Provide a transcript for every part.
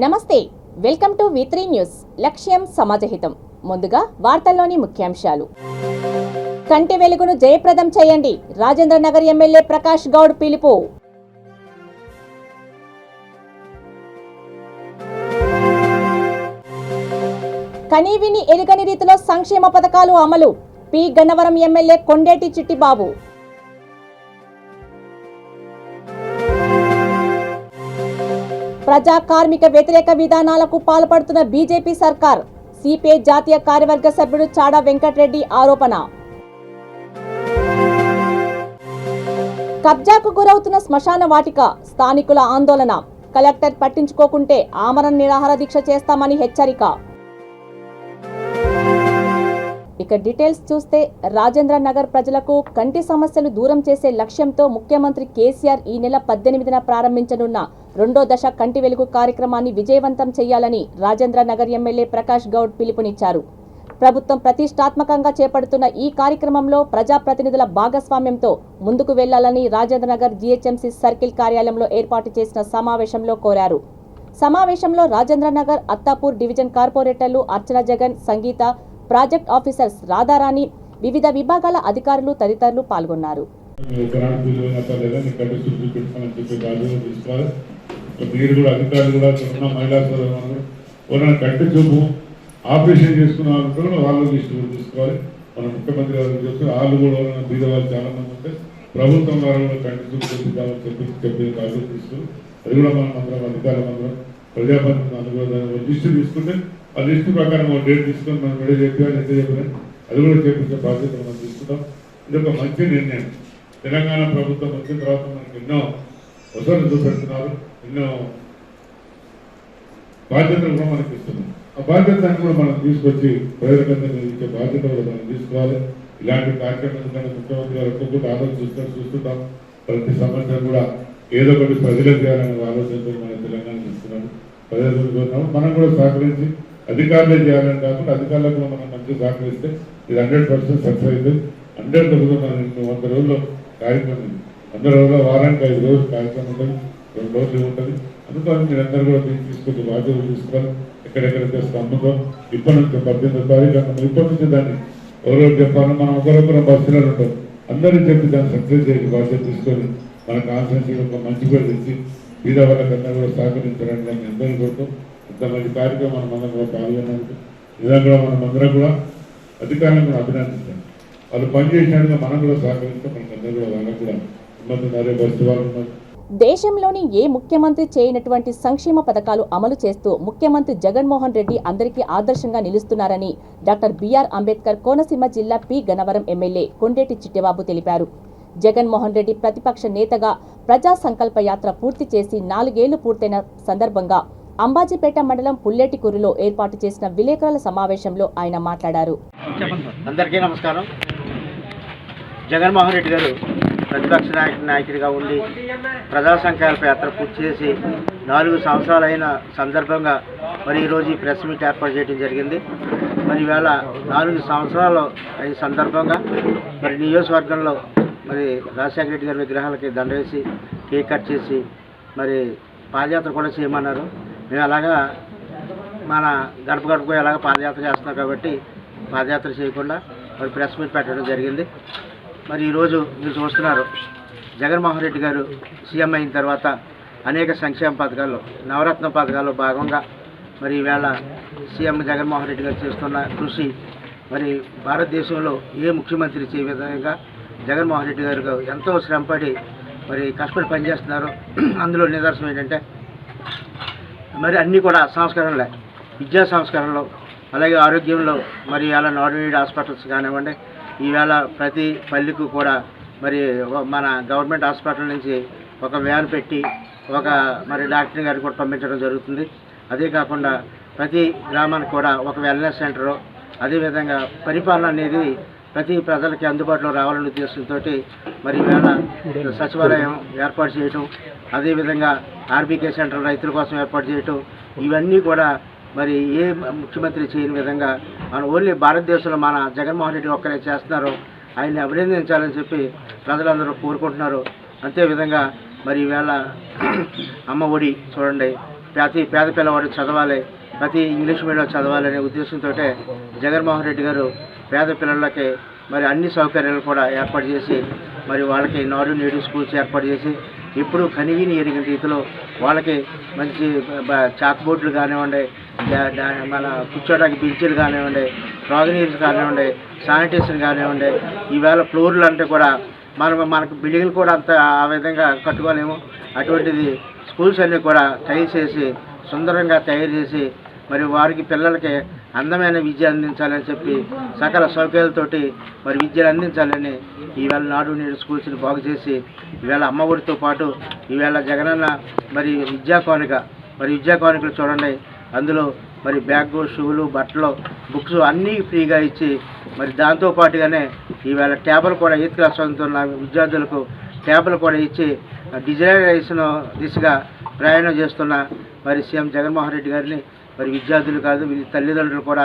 నమస్తే, welcome to V3 news. లక్ష్యం సమాజహితం. ముందుగా వార్తల్లోని ముఖ్యాంశాలు. కంటి వెలుగును జయప్రదం చేయండి, రాజేంద్ర నగర్ ఎమ్మెల్యే ప్రకాష్ గౌడ్ పిలుపు. కనీవిని ఎరుగని రీతిలో సంక్షేమ పథకాలు అమలు, పి గన్నవరం ఎమ్మెల్యే కొండేటి చిట్టిబాబు. ప్రజా కార్మిక వ్యతిరేక విధానాలకు పాల్పడుతున్న బీజేపీ సర్కార్, సిపిఐ జాతీయ కార్యవర్గ సభ్యుడు చాడా వెంకటరెడ్డి ఆరోపణ. కబ్జాకు గురవుతున్న శ్మశాన వాటిక, స్థానికుల ఆందోళన, కలెక్టర్ పట్టించుకోకుంటే ఆమరణ నిరాహార దీక్ష చేస్తామని హెచ్చరిక. ఇక డీటెయిల్స్ చూస్తే, రాజేంద్ర నగర్ ప్రజలకు కంటి సమస్యలు దూరం చేసే లక్ష్యంతో ముఖ్యమంత్రి కేసీఆర్ ఈ నెల 18న ప్రారంభించనున్న రెండో దశ కంటి వెలుగు కార్యక్రమాన్ని విజయవంతం చేయాలని రాజేంద్ర నగర్ ఎమ్మెల్యే ప్రకాష్ గౌడ్ పిలుపునిచ్చారు. ప్రభుత్వం ప్రతిష్టాత్మకంగా చేపడుతున్న ఈ కార్యక్రమంలో ప్రజాప్రతినిధుల భాగస్వామ్యంతో ముందుకు వెళ్లాలని రాజేంద్ర నగర్ జీహెచ్ఎంసీ సర్కిల్ కార్యాలయంలో ఏర్పాటు చేసిన సమావేశంలో కోరారు. సమావేశంలో రాజేంద్ర నగర్ అత్తాపూర్ డివిజన్ కార్పొరేటర్లు అర్చన జగన్, సంగీత, ప్రాజెక్ట్ ఆఫీసర్స్ రాధారాణి, వివిధ విభాగాల అధికారులు తదితరులు పాల్గొన్నారు. మీరు కూడా అధికారులు కూడా ఉన్న మహిళా సోదరులు కంటి చూపు ఆపరేషన్ చేసుకున్న వాళ్ళు లిస్టు కూడా తీసుకోవాలి. మన ముఖ్యమంత్రి గారు చూస్తే వాళ్ళు కూడా బీద వాళ్ళు చాలా మంది ఉంటే ప్రభుత్వం వారు కూడా కంటి చూపు చెప్పి కాదు తీసుకుని అది కూడా మనం అందరం అధికారులు అందరం ప్రజాప్రతినిధులు లిస్టు తీసుకుంటే ఆ లిస్టు ప్రకారం ఒక డేట్ తీసుకొని మనం విడ చెప్పాలి, ఎంత చెప్పాలి అది కూడా చేపించే బాధ్యత మనం తీసుకుంటాం. ఇది ఒక మంచి నిర్ణయం. తెలంగాణ ప్రభుత్వం వచ్చిన తర్వాత మనకి ఎన్నో వసతులు చూపెడుతున్నారు, ఎన్నో బాధ్యతలు కూడా మనకి ఇస్తున్నాం. ఆ బాధ్యతను కూడా మనం తీసుకొచ్చి ప్రజలకందరూ ఇచ్చే బాధ్యత కూడా మనం తీసుకోవాలి. ఇలాంటి కార్యక్రమాలు ముఖ్యమంత్రి గారు ఒక్కొక్కటి చూస్తుంటాం. ప్రతి సంవత్సరం కూడా ఏదో ఒకటి ప్రజలకు చేయాలనే ఆలోచనతో మన తెలంగాణ ఇస్తున్నాం. ప్రజలు మనం కూడా సహకరించి అధికారులే చేయాలని కాకుండా అధికారులకు కూడా మనం మంచిగా సహకరిస్తే ఇది 100% సక్సెస్ అవుతుంది. 100% మనం 100 రోజుల్లో కార్యక్రమం, 100 రోజుల వారానికి 5 రోజులు కార్యక్రమం ఉంటుంది, 2 రోజులు ఉంటుంది. అందుకని మీరందరూ కూడా తీసుకొచ్చి బాధ్యతలు తీసుకోవాలి. ఎక్కడెక్కడైతే స్తంభంతో ఇప్పటి నుంచి 18వ తారీఖు ఇప్పటి నుంచి దాన్ని ఎవరెవరు చెప్పాలని మనం ఒకరొకరు బస్సులో ఉంటాం. అందరికీ చెప్పి దాన్ని సక్సెస్ చేసి బాధ్యత తీసుకొని మన కాన్స్టిట్యూన్సీ ఒక మంచి పేరు తెచ్చి బీద వాళ్ళకందరూ కూడా సహకరించడానికి దాన్ని అందరూ కోరుతాం. ఇంత మంచి కార్యక్రమం మనం అందరం కూడా పాల్గొన్నందుకు నిజంగా మనం అందరం కూడా అధికారులను కూడా అభినందిస్తాం. వాళ్ళు పనిచేసినట్టుగా మనం కూడా సహకరిస్తాం. మనకు అందరూ కూడా వాళ్ళకు కూడా ఉన్నారు బస్సు వాళ్ళు ఉన్నారు. దేశంలోని ఏ ముఖ్యమంత్రి చేయనటువంటి సంక్షేమ పథకాలు అమలు చేస్తూ ముఖ్యమంత్రి జగన్మోహన్ రెడ్డి అందరికీ ఆదర్శంగా నిలుస్తున్నారని డాక్టర్ బిఆర్ అంబేద్కర్ కోనసీమ జిల్లా పి గన్నవరం ఎమ్మెల్యే కొండేటి చిట్టిబాబు తెలిపారు. జగన్మోహన్ రెడ్డి ప్రతిపక్ష నేతగా ప్రజా సంకల్ప యాత్ర పూర్తి చేసి 4 ఏళ్లు పూర్తయిన సందర్భంగా అంబాజీపేట మండలం పుల్లెటికూరులో ఏర్పాటు చేసిన విలేకరుల సమావేశంలో ఆయన మాట్లాడారు. అందరికీ నమస్కారం. జగన్మోహన్ రెడ్డి గారు ప్రతిపక్ష నాయకుడిగా ఉండి ప్రజా సంకల్ప యాత్ర పూర్తి చేసి 4 సంవత్సరాలైన సందర్భంగా మరి ఈరోజు ఈ ప్రెస్ మీట్ ఏర్పాటు చేయడం జరిగింది. మరి ఈవేళ 4 సంవత్సరాల ఈ సందర్భంగా మరి నియోజకవర్గంలో మరి రాజశేఖర రెడ్డి గారి విగ్రహాలకి దండ వేసి కేక్ కట్ చేసి మరి పాదయాత్ర కూడా చేయమన్నారు. మేము అలాగా మన గడప గడపకు ఎలాగ పాదయాత్ర చేస్తున్నాం కాబట్టి పాదయాత్ర చేయకుండా మరి ప్రెస్ మీట్ పెట్టడం జరిగింది. మరి ఈరోజు మీరు చూస్తున్నారు, జగన్మోహన్ రెడ్డి గారు సీఎం అయిన తర్వాత అనేక సంక్షేమ పథకాల్లో నవరత్న పథకాల్లో భాగంగా మరి ఈవేళ సీఎం జగన్మోహన్ రెడ్డి గారు చేస్తున్న కృషి మరి భారతదేశంలో ఏ ముఖ్యమంత్రి చేయ విధంగా జగన్మోహన్ రెడ్డి గారు ఎంతో శ్రమపడి మరి కష్టపడి పనిచేస్తున్నారు. అందులో నిదర్శనం ఏంటంటే మరి అన్నీ కూడా సంస్కరణలే, విద్యా సంస్కరణలు, అలాగే ఆరోగ్యంలో మరి ఇలా నార్మల్ హాస్పిటల్స్ కానివ్వండి, ఈవేళ ప్రతి పల్లెకు కూడా మరి మన గవర్నమెంట్ హాస్పిటల్ నుంచి ఒక వ్యాన్ పెట్టి ఒక మరి డాక్టర్ గారికి కూడా పంపించడం జరుగుతుంది. అదే కాకుండా ప్రతి గ్రామానికి కూడా ఒక వెల్నెస్ సెంటరు, అదేవిధంగా పరిపాలన అనేది ప్రతి ప్రజలకి అందుబాటులో రావాలనే ఉద్దేశంతో మరి ఈవేళ సచివాలయం ఏర్పాటు చేయటం, అదేవిధంగా ఆర్బీకే సెంటర్ రైతుల కోసం ఏర్పాటు చేయటం, ఇవన్నీ కూడా మరి ఏ ముఖ్యమంత్రి చేయని విధంగా మన ఓన్లీ భారతదేశంలో మన జగన్మోహన్ రెడ్డి ఒక్కరే చేస్తున్నారు. ఆయన్ని అభినందించాలని చెప్పి ప్రజలందరూ కోరుకుంటున్నారు. అంతేవిధంగా మరి ఈవేళ అమ్మ ఒడి చూడండి, ప్రతి పేద పిల్లవాడు చదవాలి, ప్రతి ఇంగ్లీష్ మీడియం చదవాలనే ఉద్దేశంతో జగన్మోహన్ రెడ్డి గారు పేద పిల్లలకి మరి అన్ని సౌకర్యాలు కూడా ఏర్పాటు చేసి మరి వాళ్ళకి నాడు నేడు స్కూల్స్ ఏర్పాటు చేసి ఇప్పుడు కనివిని ఎరిగిన రీతిలో వాళ్ళకి మంచి చాక్ బోర్డులు కానివ్వండి, మన కూర్చోడానికి బెంచీలు కానివ్వండి, త్రాగునీరు కానివ్వండి, శానిటేషన్ కానివ్వండి, ఈవేళ ఫ్లోర్లు అంటే కూడా మనకు బిల్డింగ్లు కూడా అంత ఆ విధంగా కట్టుకోలేము. అటువంటిది స్కూల్స్ అన్నీ కూడా టైల్స్ వేసి సుందరంగా తయారు చేసి మరి వారికి పిల్లలకి అందమైన విద్య అందించాలని చెప్పి సకల సౌకర్యాలతోటి మరి విద్యను అందించాలని ఈవేళ నాడు నేడు స్కూల్స్ని బాగు చేసి ఈవేళ అమ్మఒడితో పాటు ఈవేళ జగనన్న మరి విద్యా కానుకలు చూడండి, అందులో మరి బ్యాగ్, షూలు, బట్టలు, బుక్స్ అన్నీ ఫ్రీగా ఇచ్చి మరి దాంతోపాటుగానే ఈవేళ ట్యాబ్లు కూడా 8th క్లాస్ చదువుతున్న విద్యార్థులకు ట్యాబ్లు కూడా ఇచ్చి డిజిటలైజేషన్ దిశగా ప్రయాణం చేస్తున్న మరి సీఎం జగన్మోహన్ రెడ్డి గారిని మరి విద్యార్థులు కాదు వీళ్ళ తల్లిదండ్రులు కూడా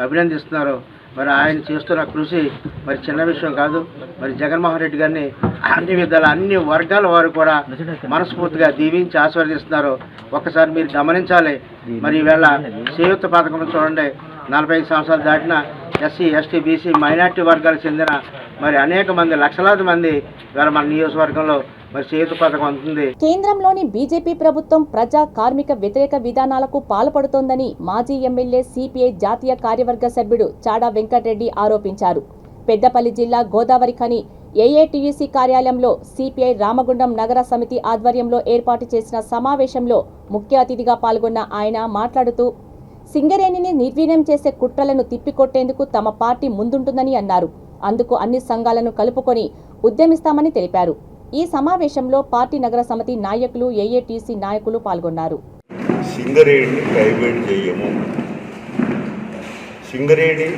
అభినందిస్తున్నారు. మరి ఆయన చేస్తున్న కృషి మరి చిన్న విషయం కాదు. మరి జగన్మోహన్ రెడ్డి గారిని అన్ని విధాల అన్ని వర్గాల వారు కూడా మనస్ఫూర్తిగా దీవించి ఆశీర్వదిస్తున్నారు. ఒక్కసారి మీరు గమనించాలి. మరి ఈవేళ చేయూత పథకం చూడండి, 45 సంవత్సరాలు దాటిన ఎస్సీ, ఎస్టీ, బీసీ, మైనార్టీ వర్గాలకు చెందిన మరి అనేక మంది, లక్షలాది మంది ఇవాళ మన నియోజకవర్గంలో మరి చేయూత పథకం అందుతుంది. కేంద్రంలోని బీజేపీ ప్రభుత్వం ప్రజా కార్మిక వ్యతిరేక విధానాలకు పాల్పడుతోందని మాజీ ఎమ్మెల్యే సిపిఐ జాతీయ కార్యవర్గ సభ్యుడు చాడా వెంకటరెడ్డి ఆరోపించారు. పెద్దపల్లి జిల్లా గోదావరి ఖని ఏఐటీయూసీ కార్యాలయంలో సిపిఐ రామగుండం నగర సమితి ఆధ్వర్యంలో ఏర్పాటు చేసిన సమావేశంలో ముఖ్య అతిథిగా పాల్గొన్న ఆయన మాట్లాడుతూ సింగరేణిని నిర్వీర్యం చేసే కుట్రలను తిప్పికొట్టేందుకు తమ పార్టీ ముందుంటుందని అన్నారు. అందుకు అన్ని సంఘాలను కలుపుకొని ఉద్యమిస్తామని తెలిపారు. ఈ సమావేశంలో పార్టీ నగర సమితి నాయకులు, ఏఐటీసీ నాయకులు పాల్గొన్నారు. సింగరేణిని ప్రైవేట్ చేయము. సింగరేణి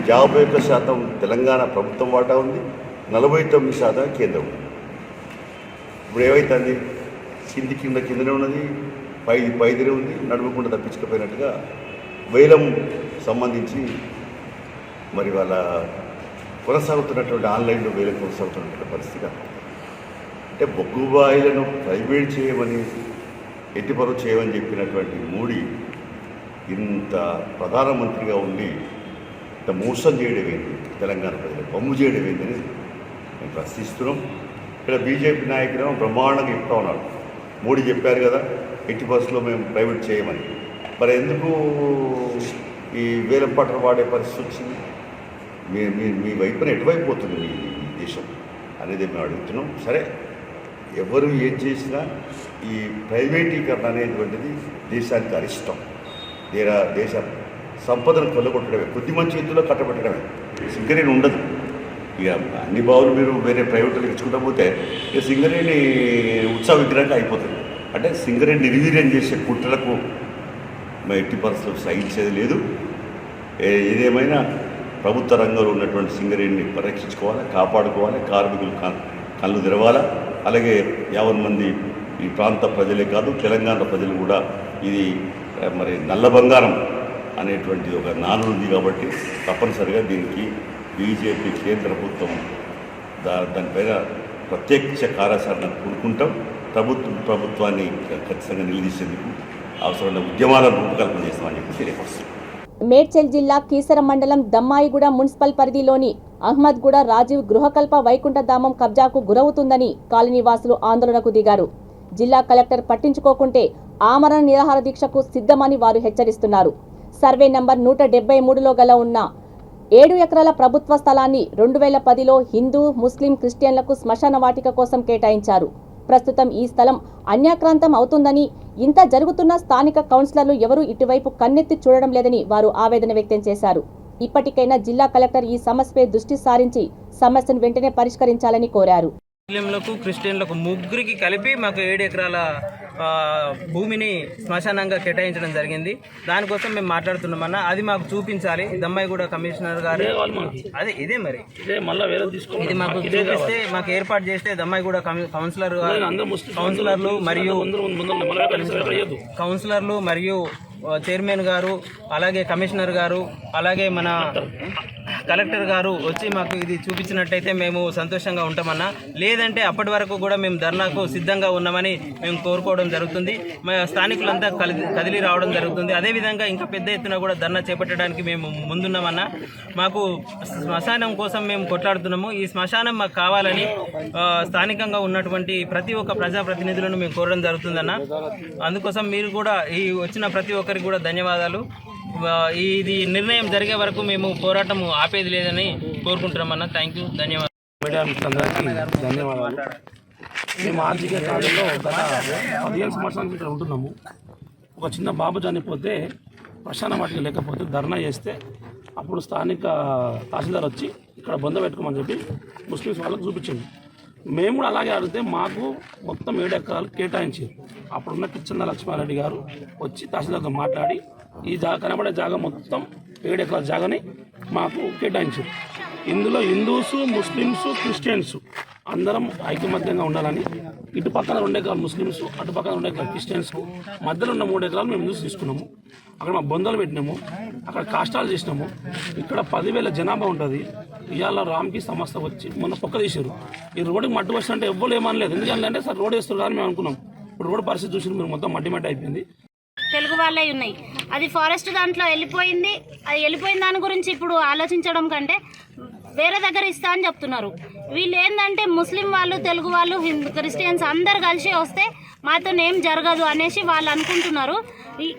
51% తెలంగాణ ప్రభుత్వం వాటా ఉంది, 49% కేంద్రం. ఇప్పుడు ఏమైతుంది? కిందనే ఉన్నది, పైదినే ఉంది, నడుముకుండా తప్పించకపోయినట్టుగా వేలం సంబంధించి మరి వాళ్ళ కొనసాగుతున్నటువంటి ఆన్లైన్లో వేలం కొనసాగుతున్నటువంటి పరిస్థితి. అంటే బొగ్గుబాయిలను ప్రైవేట్ చేయమని, ఎట్టిపరువు చేయమని చెప్పినటువంటి మోడీ ఇంత ప్రధానమంత్రిగా ఉండి ఇంత మోసం చేయడం ఏంటి, తెలంగాణ ప్రజలు బొమ్ము చేయడం ఏంటని మేము ప్రశ్నిస్తున్నాం. ఇక్కడ బీజేపీ నాయకులు బ్రహ్మాండంగా చెప్తా ఉన్నాడు. మోడీ చెప్పారు కదా ఎట్టి బస్సులో మేము ప్రైవేట్ చేయమని. మరి ఎందుకు ఈ వేలం పాటలు వాడే పరిస్థితి వచ్చింది? మీ వైపున ఎటువైపు పోతుంది మీ దేశం అనేది మేము అడుగుతున్నాం. సరే, ఎవరు ఏం చేసినా ఈ ప్రైవేటీకరణ అనేటువంటిది దేశానికి అరిష్టం. దేశ సంపదను కొల్లగొట్టడమే, కొద్ది మంచి చేతుల్లో కట్టబెట్టడమే. సింగరేణి ఉండదు. ఇక అన్ని బావులు మీరు వేరే ప్రైవేట్లకు ఇచ్చుకుంటా పోతే ఇక సింగరేణి ఉత్సవ విగ్రహంగా అయిపోతుంది. అంటే సింగరేణి నిర్వీర్యం చేసే కుట్రలకు ఎట్టి పరిస్థితులు సహించేది లేదు. ఏదేమైనా ప్రభుత్వ రంగంలో ఉన్నటువంటి సింగరేణిని పరిరక్షించుకోవాలి, కాపాడుకోవాలి. కార్మికులు కళ్ళు తెరవాలా. అలాగే 50 మంది ఈ ప్రాంత ప్రజలే కాదు, తెలంగాణ ప్రజలు కూడా ఇది మరి నల్ల బంగారం అనేటువంటి ఒక నానుడు ఉంది. కాబట్టి తప్పనిసరిగా దీనికి బీజేపీ కేంద్ర ప్రభుత్వం దానిపైన ప్రత్యక్ష కార్యాచరణ కూరుకుంటాం. ప్రభుత్వాన్ని ఖచ్చితంగా నిలదీసేందుకు అవసరమైన ఉద్యమాలను రూపకల్పన చేస్తామని చెప్పి తెలియపరుస్తాం. మేడ్చల్ జిల్లా కీసర మండలం దమ్మాయిగూడ మున్సిపల్ పరిధిలోని అహ్మద్గూడ రాజీవ్ గృహకల్ప వైకుంఠధామం కబ్జాకు గురవుతుందని కాలనీవాసులు ఆందోళనకు దిగారు. జిల్లా కలెక్టర్ పట్టించుకోకుంటే ఆమరణ నిరాహార దీక్షకు సిద్ధమని వారు హెచ్చరిస్తున్నారు. సర్వే నంబర్ 173లో గల ఉన్న 7 ఎకరాల ప్రభుత్వ స్థలాన్ని 2010లో హిందూ, ముస్లిం, క్రిస్టియన్లకు శ్మశాన వాటిక కోసం కేటాయించారు. ప్రస్తుతం ఈ స్థలం అన్యాక్రాంతం అవుతుందని, ఇంత జరుగుతున్న స్థానిక కౌన్సిలర్లు ఎవరూ ఇటువైపు కన్నెత్తి చూడడం లేదని వారు ఆవేదన వ్యక్తం చేశారు. ఇప్పటికైనా జిల్లా కలెక్టర్ ఈ సమస్యపై దృష్టి సారించి సమస్యను వెంటనే పరిష్కరించాలని కోరారు. ముస్లింలకు, క్రిస్టియన్లకు ముగ్గురికి కలిపి మాకు 7 ఎకరాల భూమిని శ్మశానంగా కేటాయించడం జరిగింది. దానికోసం మేము మాట్లాడుతున్నామన్నా, అది మాకు చూపించాలి. దమ్మాయిగూడ కమిషనర్ గారు అదే ఇదే మరి ఇది మాకు చూపిస్తే, మాకు ఏర్పాటు చేస్తే దమ్మాయిగూడ కౌన్సిలర్లు మరియు చైర్మన్ గారు, అలాగే కమిషనర్ గారు, అలాగే మన కలెక్టర్ గారు వచ్చి మాకు ఇది చూపించినట్టయితే మేము సంతోషంగా ఉంటామన్నా. లేదంటే అప్పటి వరకు కూడా మేము ధర్నాకు సిద్ధంగా ఉన్నామని మేము కోరుకోవడం జరుగుతుంది. మా స్థానికులంతా కదిలి రావడం జరుగుతుంది. అదేవిధంగా ఇంకా పెద్ద ఎత్తున కూడా ధర్నా చేపట్టడానికి మేము ముందున్నామన్నా. మాకు శ్మశానం కోసం మేము కొట్లాడుతున్నాము. ఈ శ్మశానం మాకు కావాలని స్థానికంగా ఉన్నటువంటి ప్రతి ఒక్క ప్రజాప్రతినిధులను మేము కోరడం జరుగుతుందన్న. అందుకోసం మీరు కూడా ఈ వచ్చిన ప్రతి ఒక్కరికి కూడా ధన్యవాదాలు. ఇది నిర్ణయం జరిగే వరకు మేము పోరాటం ఆపేది లేదని కోరుకుంటున్నామన్నా. థ్యాంక్ యూ, ధన్యవాదాలు. మీడియా మిత్రులందరికీ ధన్యవాదాలు. మేము ఆర్జీకే కాలంలో గత 15 సంవత్సరాల నుంచి ఇక్కడ ఉంటున్నాము. ఒక చిన్న బాబు చనిపోతే శ్మశాన వాటిక లేకపోతే ధర్నా చేస్తే అప్పుడు స్థానిక తహసీల్దార్ వచ్చి ఇక్కడ బొంద పెట్టుకోమని చెప్పి ముస్లిమ్స్ వాళ్ళకు చూపించింది. మేము కూడా అలాగే అడిగితే మాకు మొత్తం 7 ఎకరాలు కేటాయించారు. అప్పుడున్న కిచ్చన్న లక్ష్మారెడ్డి గారు వచ్చి తహసీల్దార్తో మాట్లాడి ఈ కనబడే జాగా మొత్తం 7 ఎకరాల జాగాని మాకు కేటాయించారు. ఇందులో హిందూస్, ముస్లిమ్స్, క్రిస్టియన్స్ అందరం ఐకమత్యంగా ఉండాలని ఇటు పక్కన 2 ఎకరాలు ముస్లిమ్స్, అటు పక్కన 2 ఎకరాలు క్రిస్టియన్స్, మధ్యలో ఉన్న 3 ఎకరాలు మేము హిందూస్ తీసుకున్నాము. అక్కడ మా బొందలు పెట్టినాము, అక్కడ కాష్టాలు చేసినాము. ఇక్కడ 10,000 జనాభా ఉంటుంది. ఇవాళ రామ్కి సంస్థ వచ్చి మొన్న పొక్క తీసారు. ఈ రోడ్డుకి మట్టి వస్తుంటే ఎవ్వరు ఏమనలేదు. ఎందుకంటే సార్ రోడ్ వేస్తారు కానీ మేము అనుకున్నాం. ఇప్పుడు రోడ్డు పరిస్థితి చూసి మీరు మొత్తం మట్టి అయిపోయింది. తెలుగు వాళ్ళే ఉన్నాయి. అది ఫారెస్ట్ దాంట్లో వెళ్ళిపోయింది. అది వెళ్ళిపోయిన దాని గురించి ఇప్పుడు ఆలోచించడం కంటే వేరే దగ్గర ఇస్తా అని చెప్తున్నారు. వీళ్ళు ఏంటంటే ముస్లిం వాళ్ళు, తెలుగు వాళ్ళు, క్రిస్టియన్స్ అందరు కలిసి వస్తే మాతో ఏం జరగదు అనేసి వాళ్ళు అనుకుంటున్నారు.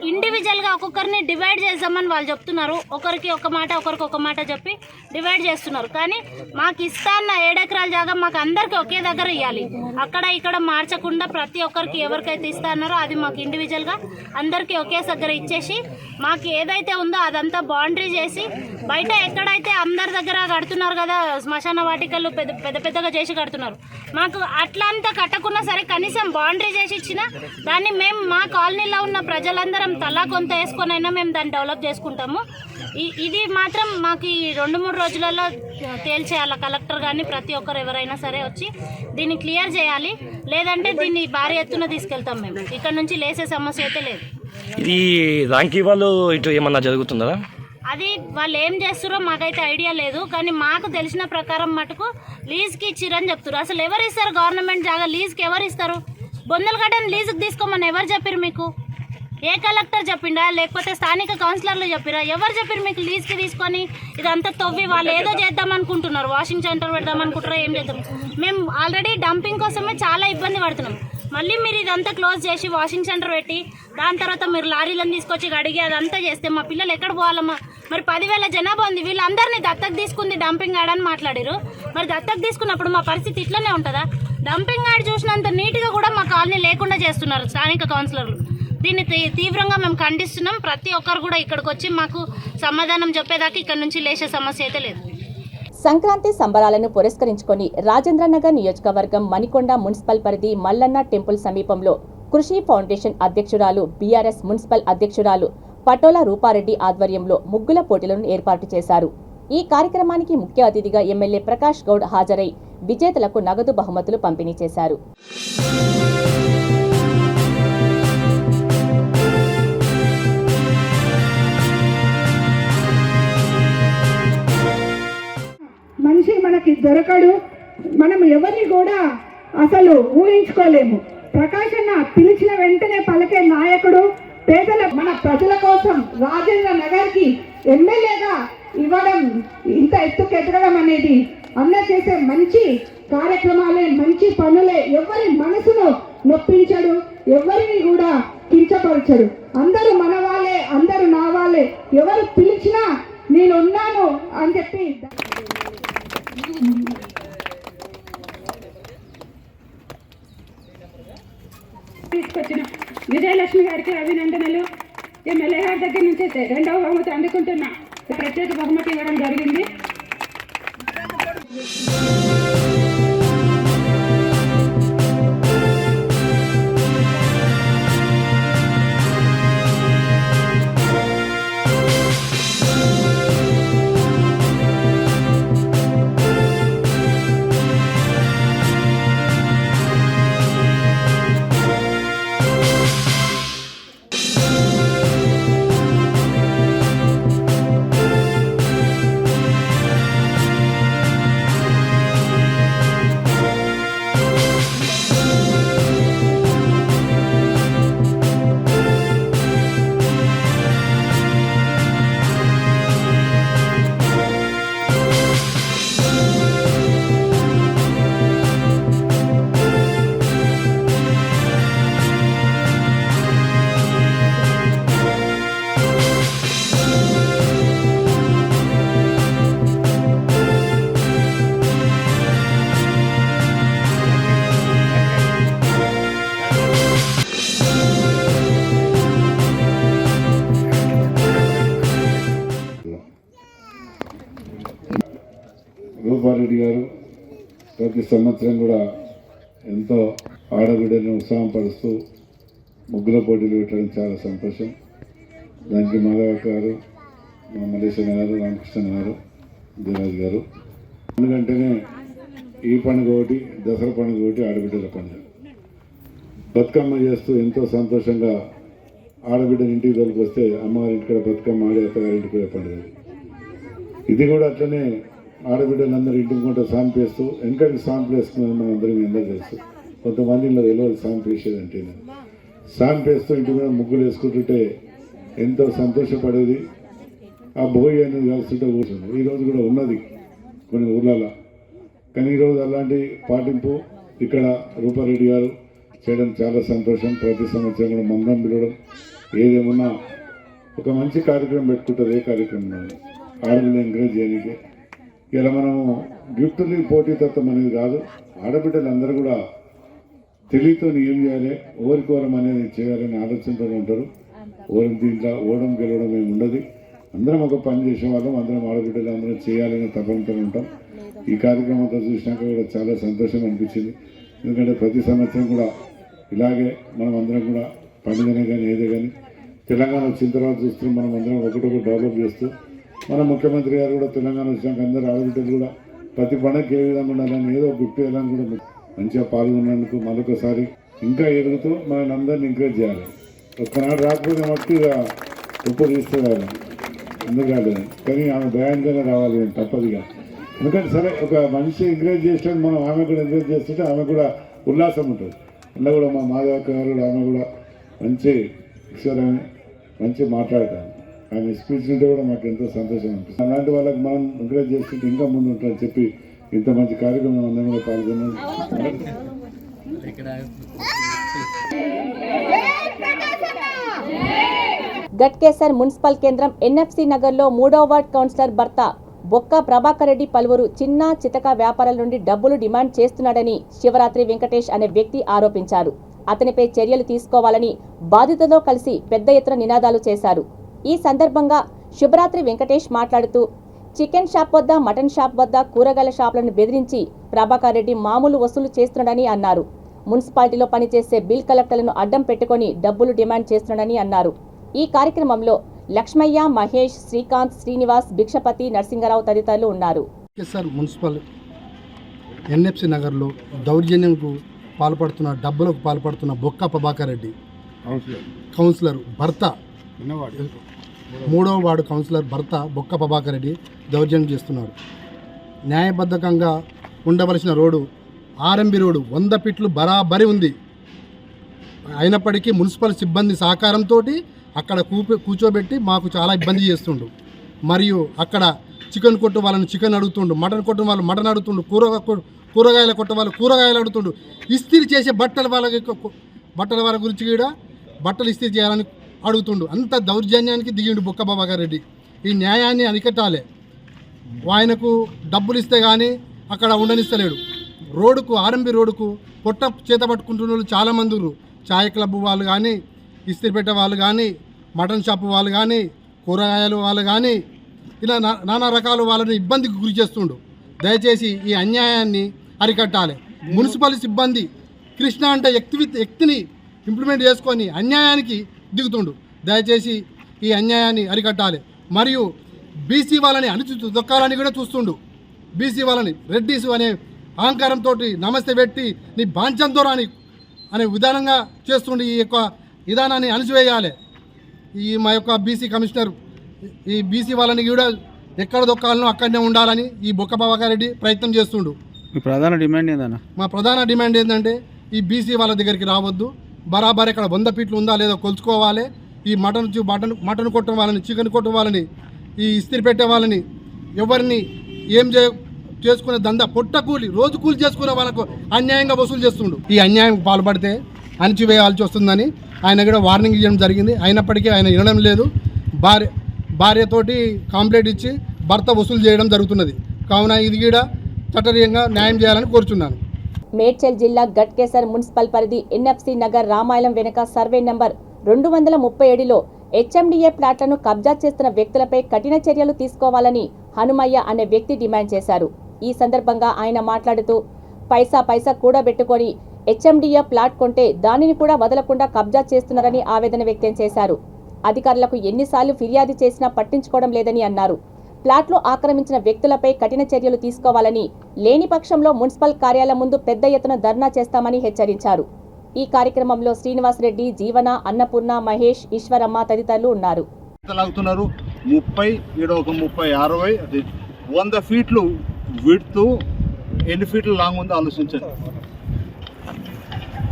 ఇండివిజువల్గా ఒక్కొక్కరిని డివైడ్ చేద్దామని వాళ్ళు చెప్తున్నారు. ఒకరికి ఒక మాట, ఒకరికి ఒక మాట చెప్పి డివైడ్ చేస్తున్నారు. కానీ మాకు ఇస్తాన్న 7 ఎకరాల జాగా మాకు అందరికీ ఒకే దగ్గర ఇవ్వాలి. అక్కడ ఇక్కడ మార్చకుండా ప్రతి ఒక్కరికి ఎవరికైతే ఇస్తా అన్నారో అది మాకు ఇండివిజువల్గా అందరికీ ఒకే దగ్గర ఇచ్చేసి మాకు ఏదైతే ఉందో అదంతా బౌండరీ చేసి బయట ఎక్కడైతే అందరి దగ్గర కడుతున్నారు కదా శ్మశాన వాటికలు పెద్ద పెద్దగా చేసి కడుతున్నారు, మాకు అట్లా అంతా కట్టకున్నా సరే కనీసం బౌండరీ చేసి ఇచ్చిన దాన్ని మేము మా కాలనీలో ఉన్న ప్రజలందరం తలా కొంత వేసుకొనైనా మేము దాన్ని డెవలప్ చేసుకుంటాము. ఇది మాత్రం మాకు ఈ 2-3 రోజులలో తేల్చేయాలి కలెక్టర్ కానీ ప్రతి ఒక్కరు ఎవరైనా సరే వచ్చి దీన్ని క్లియర్ చేయాలి. లేదంటే దీన్ని భారీ ఎత్తున తీసుకెళ్తాం. మేము ఇక్కడ నుంచి లేసే సమస్య అయితే లేదు. ఇది రాంకీ వాళ్ళు ఇటు ఏమన్నా జరుగుతుందా? అది వాళ్ళు ఏం చేస్తారో మాకైతే ఐడియా లేదు. కానీ మాకు తెలిసిన ప్రకారం మటుకు లీజ్కి ఇచ్చిరని చెప్తారు. అసలు ఎవరు ఇస్తారు? గవర్నమెంట్ జాగా లీజ్కి ఎవరు ఇస్తారు? బొందలు గడ్డని లీజుకి తీసుకోమని ఎవరు చెప్పారు మీకు? ఏ కలెక్టర్ చెప్పిండా లేకపోతే స్థానిక కౌన్సిలర్లు చెప్పిరా? ఎవరు చెప్పారు మీకు లీజ్కి తీసుకొని ఇదంతా తవ్వి వాళ్ళు ఏదో చేద్దాం అనుకుంటున్నారు, వాషింగ్ సెంటర్ పెడదాం అనుకుంటారో ఏం చేద్దాం? మేము ఆల్రెడీ డంపింగ్ కోసమే చాలా ఇబ్బంది పడుతున్నాం. మళ్ళీ మీరు ఇదంతా క్లోజ్ చేసి వాషింగ్ సెంటర్ పెట్టి దాని తర్వాత మీరు లారీలను తీసుకొచ్చి అడిగి అదంతా చేస్తే మా పిల్లలు ఎక్కడ పోవాలమ్మా? మరి 10,000 జనాభా ఉంది. వీళ్ళందరినీ దత్తకు తీసుకుంది డంపింగ్ యార్డ్ అని మాట్లాడారు. మరి దత్తకు తీసుకున్నప్పుడు మా పరిస్థితి ఇట్లనే ఉంటుందా? డంపింగ్ యార్డ్ చూసినంత నీట్గా కూడా మా కాలనీ లేకుండా చేస్తున్నారు స్థానిక కౌన్సిలర్లు. దీన్ని తీవ్రంగా మేము ఖండిస్తున్నాం. ప్రతి ఒక్కరు కూడా ఇక్కడికి వచ్చి మాకు సమాధానం చెప్పేదాకా ఇక్కడ నుంచి లేచే సమస్య అయితే లేదు. సంక్రాంతి సంబరాలను పురస్కరించుకొని రాజేంద్రనగర్ నియోజకవర్గం మణికొండ మున్సిపల్ పరిధి మల్లన్న టెంపుల్ సమీపంలో కృషి ఫౌండేషన్ అధ్యక్షురాలు, బీఆర్ఎస్ మున్సిపల్ అధ్యక్షురాలు పటోల రూపారెడ్డి ఆధ్వర్యంలో ముగ్గుల పోటీలను ఏర్పాటు చేశారు. ఈ కార్యక్రమానికి ముఖ్య అతిథిగా ఎమ్మెల్యే ప్రకాష్ గౌడ్ హాజరై విజేతలకు నగదు బహుమతులు పంపిణీ చేశారు. మనిషి మనకి దొరకడు. మనం ఎవరిని కూడా అసలు ఊహించుకోలేము. ప్రకాష్ అన్న పిలిచిన వెంటనే పలికే నాయకుడు. పేదల మన ప్రజల కోసం రాజేంద్ర నగర్కి ఎమ్మెల్యేగా ఇవ్వడం, ఇంత ఎత్తుకెదగడం అనేది అన్న చేసే మంచి కార్యక్రమాలే, మంచి పనులే. ఎవరి మనసును నొప్పించడు, ఎవరిని కూడా కించపరచడు. అందరూ మన వాళ్ళే, అందరూ నా వాళ్ళే. ఎవరు పిలిచినా నేనున్నాను అని చెప్పి తీసుకొచ్చిన విజయలక్ష్మి గారికి అభినందనలు. ఎమ్మెల్యే గారి దగ్గర నుంచి 2వ బహుమతి అందుకుంటున్నా. ప్రత్యేక బహుమతి ఇవ్వడం జరిగింది. ప్రతి సంవత్సరం కూడా ఎంతో ఆడబిడ్డలను ఉత్సాహపరుస్తూ ముగ్గుల పోటీలు పెట్టడం చాలా సంతోషం. దానికి మాధవ గారు, మా మల్లేశ్వర గారు, రామకృష్ణ గారు, దేవరాజు గారు. ఎందుకంటేనే ఈ పండుగ ఒకటి, దసరా పండుగ ఒకటి, ఆడబిడ్డల పండుగ. బతుకమ్మ చేస్తూ ఎంతో సంతోషంగా ఆడబిడ్డని ఇంటికి తోలుకొస్తే అమ్మగారింటి కూడా బతుకమ్మ ఆడి అత్తగారింటికి కూడా పండుగ. ఇది కూడా అట్లనే ఆడబిడ్డలందరూ ఇంటికి కొంట సాంపు వేస్తూ వెనకటి సాంపు వేసుకున్నారని మనం అందరికీ అందరూ తెలుసు. కొంతమంది ఇలా తెలియదు సాంపు వేసేదంటే. సాంపు వేస్తూ ఇంటి మీద ముగ్గులు వేసుకుంటుంటే ఎంతో సంతోషపడేది. ఆ భోగి అనేది కాల్స్తుంటే కూర్చుంది. ఈరోజు కూడా ఉన్నది కొన్ని ఊర్లలో. కానీ ఈరోజు అలాంటి పాటింపు ఇక్కడ రూపారెడ్డి గారు చేయడం చాలా సంతోషం. ప్రతి సంవత్సరం కూడా మందం పిలవడం, ఏదేమన్నా ఒక మంచి కార్యక్రమం పెట్టుకుంటారు. ఏ కార్యక్రమం ఆడపిల్లని ఎంకరేజ్ చేయడానికి. ఇలా మనము గిఫ్ట్ని పోటీతత్వం అనేది కాదు. ఆడబిడ్డలందరూ కూడా తెలివితో ఏం చేయాలి, ఓరికోరం అనేది చేయాలని ఆలోచనతో ఉంటారు. ఓరం దీంట్లో ఓడం గెలవడం ఏమి ఉండదు. అందరం ఒక పని చేసేవాళ్ళం, అందరం ఆడబిడ్డలు అందరం చేయాలని తపనతో ఉంటాం. ఈ కార్యక్రమంతో చూసినాక కూడా చాలా సంతోషం అనిపించింది. ఎందుకంటే ప్రతి సంవత్సరం కూడా ఇలాగే మనం అందరం కూడా పండుగనే కానీ ఏదే కానీ తెలంగాణ వచ్చిన తర్వాత చూస్తూ మనం అందరం ఒకటొకటి డెవలప్ చేస్తూ, మన ముఖ్యమంత్రి గారు కూడా తెలంగాణ వచ్చినాక అందరూ ఆడబిడ్డలు కూడా ప్రతి పండుగకి ఏ విధంగా ఉండాలని ఏదో గిఫ్ట్ వేయాలని కూడా మంచిగా పాల్గొన్నందుకు మరొకసారి ఇంకా ఎదుగుతూ మనల్ని అందరినీ ఎంకరేజ్ చేయాలి. ఒక్కనాడు రాకపోతే మట్టి ఇక ఉప్పు తీసుకోవాలి ఎందుకంటే, కానీ ఆమె భయంకరంగా రావాలి తప్పదుగా. ఎందుకంటే సరే ఒక మనిషి ఎంకరేజ్ చేసినట్టు మనం ఆమె కూడా ఎంకరేజ్ చేస్తుంటే ఆమె కూడా ఉల్లాసం ఉంటుంది. ఇలా కూడా మా మాధవక్క గారు కూడా ఆమె కూడా మంచి ఇచ్చారని మంచి మాట్లాడతాను. ఆమె స్పీచ్ ఉంటే కూడా మాకు ఎంతో సంతోషం అనిపిస్తుంది. అలాంటి వాళ్ళకి మనం ఎంకరేజ్ చేస్తుంటే ఇంకా ముందు ఉంటారని చెప్పి ఇంత మంచి కార్యక్రమం అందరం కూడా పాల్గొన్నాం. గట్కేసర్ మున్సిపల్ కేంద్రం ఎన్ఎఫ్సి నగర్లో 3వ వార్డ్ కౌన్సిలర్ భర్త బొక్క ప్రభాకర్ రెడ్డి పలువురు చిన్న చితక వ్యాపారాల నుండి డబ్బులు డిమాండ్ చేస్తున్నాడని శివరాత్రి వెంకటేష్ అనే వ్యక్తి ఆరోపించారు. అతనిపై చర్యలు తీసుకోవాలని బాధితులతో కలిసి పెద్ద ఎత్తున నినాదాలు చేశారు. ఈ సందర్భంగా శివరాత్రి వెంకటేష్ మాట్లాడుతూ చికెన్ షాప్ వద్ద, మటన్ షాప్ వద్ద కూరగాయల షాపులను బెదిరించి ప్రభాకర్ రెడ్డి మామూలు వసూలు చేస్తున్నాడని అన్నారు. మున్సిపాలిటీలో పనిచేసే బిల్ కలెక్టర్లను అడ్డం పెట్టుకుని డబ్బులు డిమాండ్ చేస్తున్నాడని అన్నారు. ఈ కార్యక్రమంలో లక్ష్మయ్య, మహేష్, శ్రీకాంత్, శ్రీనివాస్, భిక్షపతి, నరసింగరావు తదితరులు ఉన్నారు. గట్కేసర్ మున్సిపల్ ఎన్ఎఫ్సి నగర్లో దౌర్జన్యంకు పాల్పడుతున్న, డబ్బులకు పాల్పడుతున్న బొక్క ప్రభాకర్ రెడ్డి కౌన్సిలర్ భర్త, 3వ వార్డు కౌన్సిలర్ భర్త బొక్క ప్రభాకర్ రెడ్డి దౌర్జన్యం చేస్తున్నాడు. న్యాయబద్ధకంగా ఉండవలసిన రోడ్డు ఆర్ఎంబి రోడ్డు 100 ఫీట్లు బరాబరి ఉంది. అయినప్పటికీ మున్సిపల్ సిబ్బంది సహకారంతో అక్కడ కూర్చోబెట్టి మాకు చాలా ఇబ్బంది చేస్తుండు. మరియు అక్కడ చికెన్ కొట్టు వాళ్ళని చికెన్ అడుగుతుండు, మటన్ కొట్టు వాళ్ళు మటన్ అడుగుతుండు, కూరగాయల కొట్టు వాళ్ళు కూరగాయలు అడుగుతుండు. ఇస్త్రీ చేసే బట్టల వాళ్ళ గురించి కూడా బట్టలు ఇస్త్రీ చేయాలని అడుగుతుండు. అంత దౌర్జన్యానికి దిగిండు బొక్క ప్రభాకర్ రెడ్డి. ఈ న్యాయాన్ని అరికట్టాలి. ఆయనకు డబ్బులు ఇస్తే కానీ అక్కడ ఉండనిస్తలేడు. రోడ్డుకు, ఆర్ఎంబి రోడ్డుకు పొట్ట చేత పట్టుకుంటున్న వాళ్ళు చాలామంది ఉన్నారు. చాయ్ క్లబ్ వాళ్ళు కానీ, ఇస్త్రీ పెట్టే వాళ్ళు కానీ, మటన్ షాప్ వాళ్ళు కానీ, కూరగాయలు వాళ్ళు కానీ, ఇలా నానా రకాల వాళ్ళని ఇబ్బందికి గురి చేస్తుండు. దయచేసి ఈ అన్యాయాన్ని అరికట్టాలి. మున్సిపల్ సిబ్బంది కృష్ణ అంటే వ్యక్తిని ఇంప్లిమెంట్ చేసుకొని అన్యాయానికి దిగుతుండు. దయచేసి ఈ అన్యాయాన్ని అరికట్టాలి. మరియు బీసీ వాళ్ళని అణిచి దొక్కాలని కూడా చూస్తుండు. బీసీ వాళ్ళని రెడ్డిస్ అనే అహంకారంతో నమస్తే పెట్టి నీ బాంచంతో రాని అనే విధానంగా చేస్తుండే. ఈ యొక్క విధానాన్ని అణిచివేయాలి. ఈ మా యొక్క బీసీ కమిషనర్ ఈ బీసీ వాళ్ళని కూడా ఎక్కడ దొక్కాలనో అక్కడనే ఉండాలని ఈ బొక్క ప్రభాకర్ రెడ్డి ప్రయత్నం చేస్తుండు. మీ ప్రధాన డిమాండ్ ఏందన్నా? మా ప్రధాన డిమాండ్ ఏంటంటే ఈ బీసీ వాళ్ళ దగ్గరికి రావద్దు. బరాబర్ ఇక్కడ 100 ఫీట్లు ఉందా లేదా కొలుచుకోవాలి. ఈ మటన్ కొట్టడం వాళ్ళని, చికెన్ కొట్టడం వాళ్ళని, ఈ ఇస్త్రీ పెట్టే వాళ్ళని, ఎవరిని ఏం చేసుకునే దందా పొట్ట కూలి, రోజు కూలి చేసుకునే వాళ్ళకు అన్యాయంగా వసూలు చేస్తుండు. ఈ అన్యాయం పాల్పడితే అణిచివేయాల్సి వస్తుందని ఆయన కూడా వార్నింగ్ ఇవ్వడం జరిగింది. అయినప్పటికీ ఆయన వినడం లేదు. భార్యతోటి కంప్లైంట్ ఇచ్చి భర్త వసూలు చేయడం జరుగుతున్నది. కావున ఇది కూడా చట్టరీయంగా న్యాయం చేయాలని కోరుచున్నాను. మేడ్చల్ జిల్లా గట్కేసర్ మున్సిపల్ పరిధి ఎన్ఎఫ్సి నగర్ రామాయణం వెనుక సర్వే నంబర్ 237లో హెచ్ఎండిఏ ప్లాట్లను కబ్జా చేస్తున్న వ్యక్తులపై కఠిన చర్యలు తీసుకోవాలని హనుమయ్య అనే వ్యక్తి డిమాండ్ చేశారు. ఈ సందర్భంగా ఆయన మాట్లాడుతూ పైసా కూడబెట్టుకొని హెచ్ఎండిఏ ప్లాట్ కొంటే దానిని కూడా వదలకుండా కబ్జా చేస్తున్నారని ఆవేదన వ్యక్తం చేశారు. అధికారులకు ఎన్నిసార్లు ఫిర్యాదు చేసినా పట్టించుకోవడం లేదని అన్నారు. ప్లాట్లు ఆక్రమించిన వ్యక్తులపై కఠిన చర్యలు తీసుకోవాలని, లేని పక్షంలో మున్సిపల్ కార్యాలయం ముందు పెద్ద ఎత్తున ధర్నా చేస్తామని హెచ్చరించారు. ఈ కార్యక్రమంలో శ్రీనివాసరెడ్డి, జీవన, అన్నపూర్ణ, మహేష్, ఈశ్వరమ్మ తదితరులు ఉన్నారు. 100 ఫీట్లు విడ్త్, ఎన్ని ఫీట్లు లాంగ్ ఉందో ఆలోచించండి.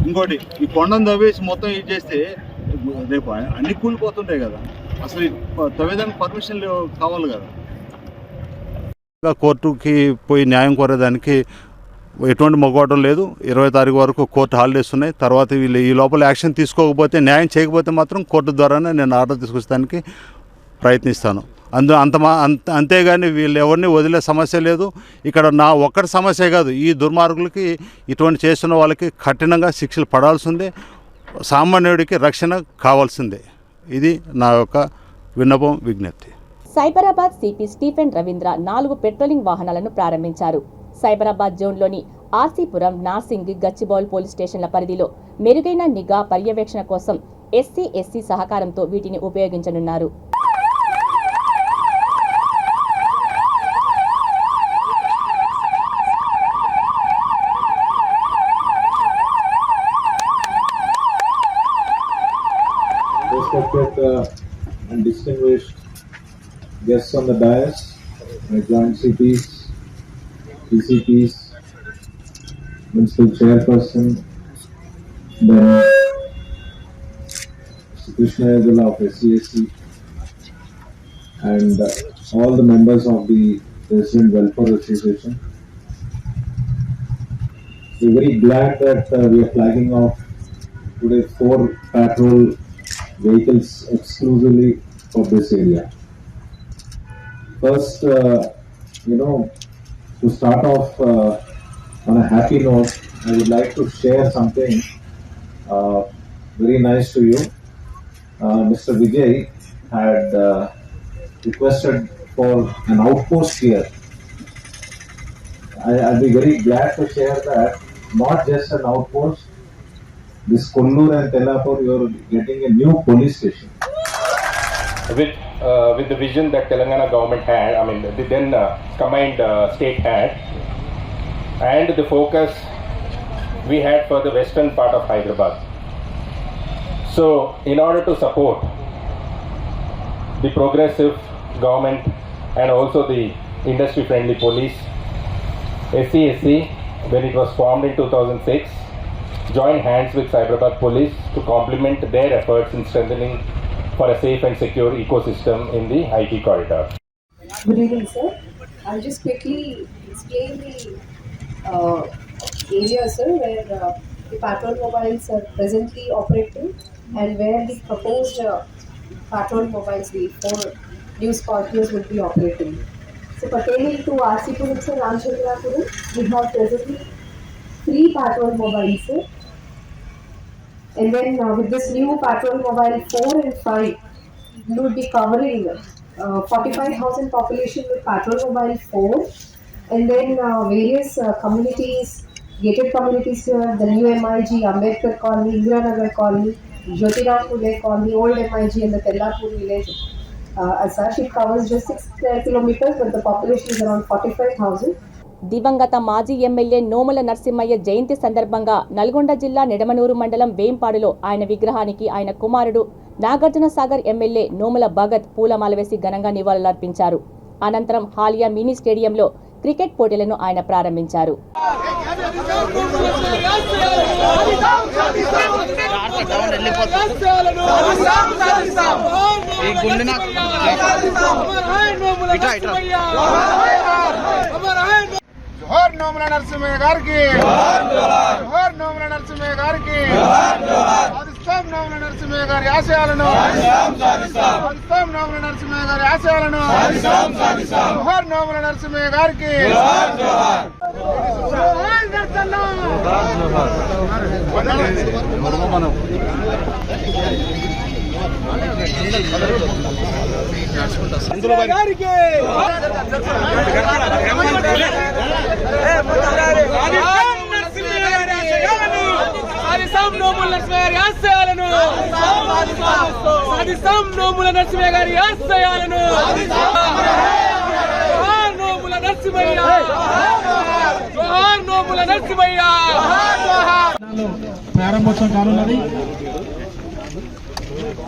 ఇంకోటి, ఈ కొండను తవ్వేసి మొత్తం ఇది చేస్తే రేపు అన్ని కూలిపోతుంటాయి కదా. అసలు తవ్వేదానికి పర్మిషన్ కావాలి కదా. కోర్టుకి పోయి న్యాయం కోరేదానికి ఎటువంటి మొగవడం లేదు. 20 తారీఖు వరకు కోర్టు హాలిడేస్ ఉన్నాయి. తర్వాత వీళ్ళు ఈ లోపల యాక్షన్ తీసుకోకపోతే, న్యాయం చేయకపోతే మాత్రం కోర్టు ద్వారానే నేను ఆర్డర్ తీసుకొచ్చడానికి ప్రయత్నిస్తాను. అంతేగాని వీళ్ళు ఎవరిని వదిలే సమస్య లేదు. ఇక్కడ నా ఒక్కటి సమస్య కాదు, ఈ దుర్మార్గులకి, ఇటువంటి చేస్తున్న వాళ్ళకి కఠినంగా శిక్షలు పడాల్సిందే. సామాన్యుడికి రక్షణ కావాల్సిందే. ఇది నా యొక్క విన్నపం, విజ్ఞప్తి. Cyberabad CP Stephen Ravindra 4 patrolling వాహనాలను ప్రారంభించారు. సైబరాబాద్ జోన్లోని ఆర్సీపురం, నార్సింగ్, గచ్చిబౌల్ పోలీస్ స్టేషన్ల పరిధిలో మెరుగైన నిఘా పర్యవేక్షణ కోసం ఎస్సీ సహకారంతో వీటిని ఉపయోగించనున్నారు. and distinguished guests on the dais, my joint CPs, DCPs, Municipal Chairperson, then Krishna Yadula of SCSC, and all the members of the Resident Welfare Association. We're very glad that we are flagging off today 4 patrol vehicles exclusively for this area. First, to start off on a happy note, I would like to share something very nice to you. Mr. Vijay had requested for an outpost here. I'll be very glad to share that, not just an outpost. This Kollur and Tellapur, you're getting a new police station. With the vision that Telangana government had, the then combined state had, and the focus we had for the western part of Hyderabad. So, in order to support the progressive government and also the industry-friendly police, SCSC, when it was formed in 2006, joined hands with Cyberabad Police to complement their efforts in strengthening for a safe and secure ecosystem in the IT corridor. Good evening, sir. I'll just quickly explain the area, sir, where the patrol mobiles are presently operating and where the proposed patrol mobiles, the 4 new Scorpios, will be operating. So, pertaining to RCPuram, sir, Ramchandrapuram, we have presently 3 patrol mobiles, sir. And then with this new patrol mobile 4 and 5, we would be covering 45,000 population with patrol mobile 4, and then various communities, gated communities here, the new MIG, Ambedkar Colony, Indira Nagar Colony, Jyotiram Phule Colony, old MIG, and the Tellapur village. As such, it covers just 6 kilometers, but the population is around 45,000. దివంగత మాజీ MLA నోముల నరసింహయ్య జయంతి సందర్భంగా నల్గొండ జిల్లా నిడమనూరు మండలం వేంపాడులో ఆయన విగ్రహానికి ఆయన కుమారుడు Nagarjuna Sagar MLA Nomula Bhagat పూలమాల వేసి ఘనంగా నివాళులర్పించారు. అనంతరం హాలియా మినీ స్టేడియంలో క్రికెట్ పోటీలను ఆయన ప్రారంభించారు. జోహార్ నోముల నరసింహయ్య గారికి, జోహార్ నోముల నరసింహయ్య గారికి, సాధిస్తాం నోముల నరసింహయ్య గారి ఆశయాలను, సాధిస్తాం నోముల నరసింహయ్య గారి ఆశయాలను, జోహార్ నోముల నరసింహయ్య గారికి, జోహార్ నరసన్న. గారికి సాధిస్తాం నోముల నరసింహ గారి ఆశయాలను. జోహార్ నోముల నరసింహయ్య, జోహార్ నోముల నరసింహయ్య. ప్రారంభోత్సవం కానున్నది.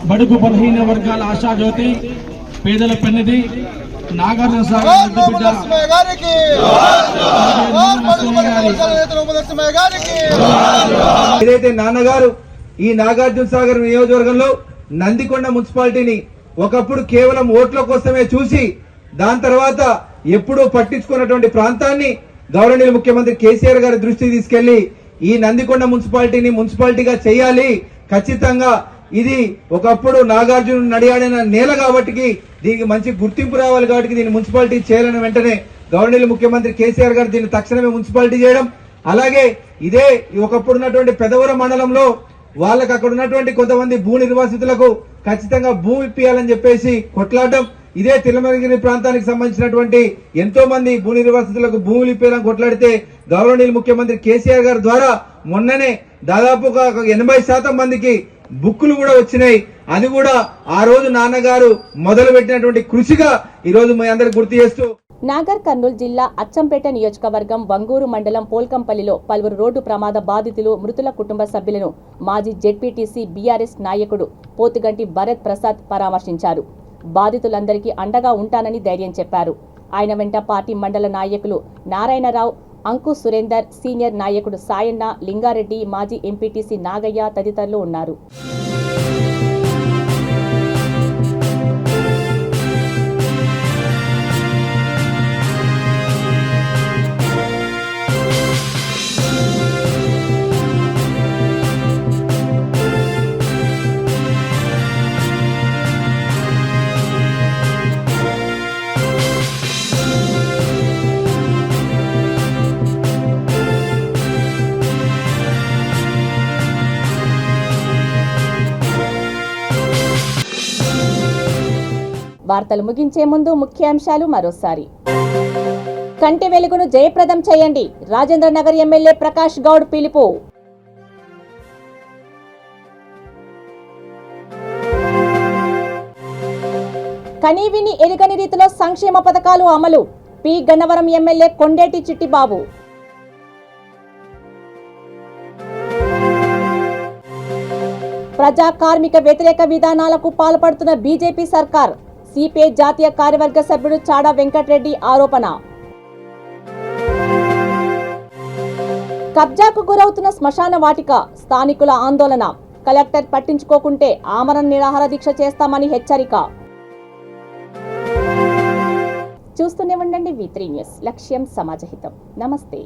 బడుగు బలహీన వర్గాల ఆశాజ్యోతి, పేదల పెన్నిది నాగార్జున ఏదైతే నాన్నగారు ఈ నాగార్జున సాగర్ నియోజకవర్గంలో నందికొండ మున్సిపాలిటీని ఒకప్పుడు కేవలం ఓట్ల కోసమే చూసి దాని తర్వాత ఎప్పుడూ పట్టించుకున్నటువంటి ప్రాంతాన్ని గౌరవనీయ ముఖ్యమంత్రి కేసీఆర్ గారి దృష్టికి తీసుకెళ్లి ఈ నందికొండ మున్సిపాలిటీని మున్సిపాలిటీగా చేయాలి, ఖచ్చితంగా ఇది ఒకప్పుడు నాగార్జున నడియాడిన నేల కాబట్టి దీనికి మంచి గుర్తింపు రావాలి కాబట్టి దీన్ని మున్సిపాలిటీ చేయాలని వెంటనే గవర్నర్ ముఖ్యమంత్రి కేసీఆర్ గారు దీన్ని తక్షణమే మున్సిపాలిటీ చేయడం. అలాగే ఇదే ఒకప్పుడు ఉన్నటువంటి పెదవరం మండలంలో వాళ్ళకి అక్కడ ఉన్నటువంటి కొంతమంది భూ నిర్వాసితులకు ఖచ్చితంగా భూమి ఇప్పియాలని చెప్పేసి కొట్లాడడం. ఇదే తిరుమలగిరి ప్రాంతానికి సంబంధించినటువంటి ఎంతో మంది భూ నిర్వాసితులకు భూములు ఇప్పాలని కొట్లాడితే గౌరవనీయ ముఖ్యమంత్రి కేసీఆర్ గారి ద్వారా మొన్ననే దాదాపుగా 80% మందికి బుక్కులు కూడా వచ్చినాయి. అది కూడా ఆ రోజు నాన్నగారు మొదలు పెట్టినటువంటి కృషిగా ఈ రోజు మీ అందరికి గుర్తు చేస్తూ. నాగర్ కర్నూలు జిల్లా అచ్చంపేట నియోజకవర్గం వంగూరు మండలం పోల్కంపల్లిలో పలువురు రోడ్డు ప్రమాద బాధితులు మృతుల కుటుంబ సభ్యులను మాజీ జెడ్పీటీసీ బీఆర్ఎస్ నాయకుడు పోతుగంటి భరత్ ప్రసాద్ పరామర్శించారు. బాధితులందరికీ అండగా ఉంటానని ధైర్యం చెప్పారు. ఆయన వెంట పార్టీ మండల నాయకులు నారాయణరావు, అంకు సురేందర్, సీనియర్ నాయకుడు సాయన్న, లింగారెడ్డి, మాజీ ఎంపీటీసీ నాగయ్య తదితరులు ఉన్నారు. వార్తలు ముగించే ముందు ముఖ్యాంశాలు మరోసారి. కంటి వెలుగును జయప్రదం చేయండి, రాజేంద్ర నగర్ ఎమ్మెల్యే ప్రకాష్ గౌడ్ పిలుపు. కనీవిని ఎరుగని రీతిలో సంక్షేమ పథకాలు అమలు, పి గన్నవరం ఎమ్మెల్యే కొండేటి చిట్టిబాబు. ప్రజా కార్మిక వ్యతిరేక విధానాలకు పాల్పడుతున్న బీజేపీ సర్కార్, సిపిఐ జాతీయ కార్యవర్గ సభ్యుడు చాడా వెంకటరెడ్డి ఆరోపణ. కబ్జాకు గురవుతున్న శ్మశాన వాటిక, స్థానికుల ఆందోళన, కలెక్టర్ పట్టించుకోకుంటే ఆమరణ నిరాహార దీక్ష చేస్తామని హెచ్చరిక. చూస్తూనే ఉండండి V3 న్యూస్, లక్ష్యం సమాజహితం. నమస్తే.